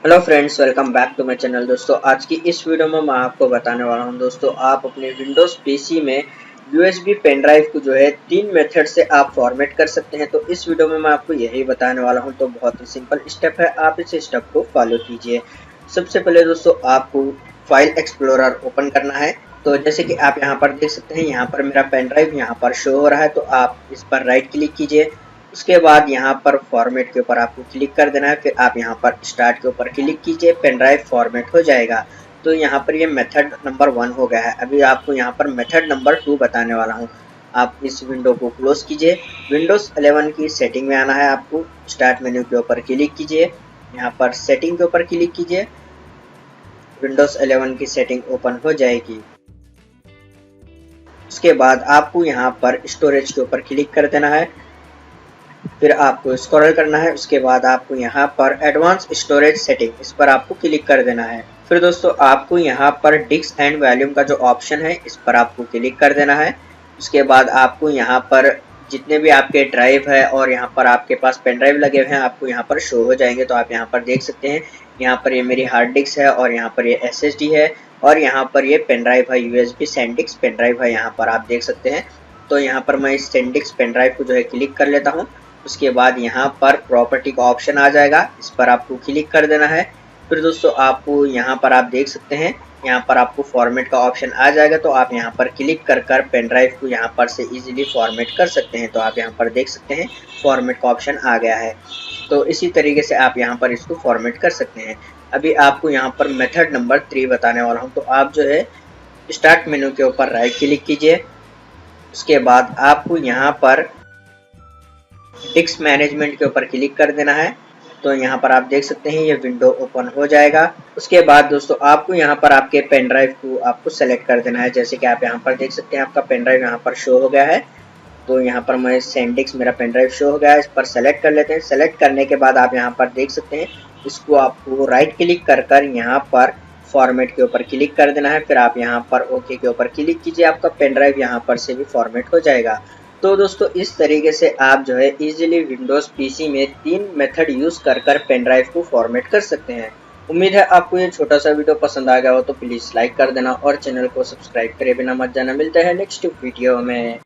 Hello friends, welcome back to my channel. दोस्तों, आज की इस वीडियो में मैं आपको बताने वाला हूं दोस्तों, आप अपने विंडोज़ पीसी में यूएसबी पेन ड्राइव को जो है 3 मेथड से आप फॉर्मेट कर सकते हैं। तो इस वीडियो में मैं आपको यही बताने वाला हूं। तो बहुत ही सिंपल स्टेप है, आप इस स्टेप को फॉलो कीजिए। सबसे पहले दोस्तों आपको फाइल एक्सप्लोरर ओपन करना है। तो जैसे कि आप यहाँ पर देख सकते हैं, यहाँ पर मेरा पेन ड्राइव यहाँ पर शो हो रहा है। तो आप इस पर राइट क्लिक कीजिए। उसके बाद यहाँ पर फॉर्मेट के ऊपर आपको क्लिक कर देना है। फिर आप यहाँ पर स्टार्ट के ऊपर क्लिक कीजिए, पेन ड्राइव फॉर्मेट हो जाएगा। तो यहाँ पर ये मेथड नंबर 1 हो गया है। अभी आपको यहाँ पर मेथड नंबर 2 बताने वाला हूँ। आप इस विंडो को क्लोज कीजिए। विंडोज 11 की सेटिंग में आना है आपको। स्टार्ट मेन्यू के ऊपर क्लिक कीजिए, यहाँ पर सेटिंग के ऊपर क्लिक कीजिए। विंडोज 11 की सेटिंग ओपन हो जाएगी। उसके बाद आपको यहाँ पर स्टोरेज के ऊपर क्लिक कर देना है। फिर आपको स्क्रॉल करना है। उसके बाद आपको यहाँ पर एडवांस स्टोरेज सेटिंग, इस पर आपको क्लिक कर देना है। फिर दोस्तों आपको यहाँ पर डिस्क एंड वॉल्यूम का जो ऑप्शन है, इस पर आपको क्लिक कर देना है। उसके बाद आपको यहाँ पर जितने भी आपके ड्राइव है और यहाँ पर आपके पास पेन ड्राइव लगे हुए हैं, आपको यहाँ पर शो हो जाएंगे। तो आप यहाँ पर देख सकते हैं, यहाँ पर ये मेरी हार्ड डिस्क है और यहाँ पर ये SSD है और यहाँ पर ये पेन ड्राइव है, USB सैंडिस्क पेन ड्राइव है, यहाँ पर आप देख सकते हैं। तो यहाँ पर मैं इस सैंडिस्क पेन ड्राइव को जो है क्लिक कर लेता हूँ। उसके बाद यहाँ पर प्रॉपर्टी का ऑप्शन आ जाएगा, इस पर आपको क्लिक कर देना है। फिर दोस्तों आपको यहाँ पर आप देख सकते हैं, यहाँ पर आपको फॉर्मेट का ऑप्शन आ जाएगा। तो आप यहाँ पर क्लिक कर पेन ड्राइव को यहाँ पर से इजीली फॉर्मेट कर सकते हैं। तो आप यहाँ पर देख सकते हैं फॉर्मेट का ऑप्शन आ गया है। तो इसी तरीके से आप यहाँ पर इसको फॉर्मेट कर सकते हैं। अभी आपको यहाँ पर मेथड नंबर 3 बताने वाला हूँ। तो आप जो है स्टार्ट मेन्यू के ऊपर राइट क्लिक कीजिए। उसके बाद आपको यहाँ पर डिस्क मैनेजमेंट के ऊपर क्लिक कर देना है। तो यहाँ पर आप देख सकते हैं ये विंडो ओपन हो जाएगा। उसके बाद दोस्तों आपको यहाँ पर आपके पेन ड्राइव को आपको सेलेक्ट कर देना है। जैसे कि आप यहाँ पर देख सकते हैं, आपका पेन ड्राइव यहाँ पर शो हो गया है। तो यहाँ पर मैं सैंडिस्क मेरा पेन ड्राइव शो हो गया है, इस पर सेलेक्ट कर लेते हैं। सेलेक्ट करने के बाद आप यहाँ पर देख सकते हैं, इसको आपको राइट क्लिक कर यहाँ पर फॉर्मेट के ऊपर क्लिक कर देना है। फिर आप यहाँ पर ओके के ऊपर क्लिक कीजिए, आपका पेन ड्राइव यहाँ पर से भी फॉर्मेट हो जाएगा। तो दोस्तों इस तरीके से आप जो है इजीली विंडोज़ पीसी में 3 मेथड यूज़ कर पेन ड्राइव को फॉर्मेट कर सकते हैं। उम्मीद है आपको ये छोटा सा वीडियो पसंद आ गया हो। तो प्लीज़ लाइक कर देना और चैनल को सब्सक्राइब करे बिना मत जाना। मिलते हैं नेक्स्ट वीडियो में।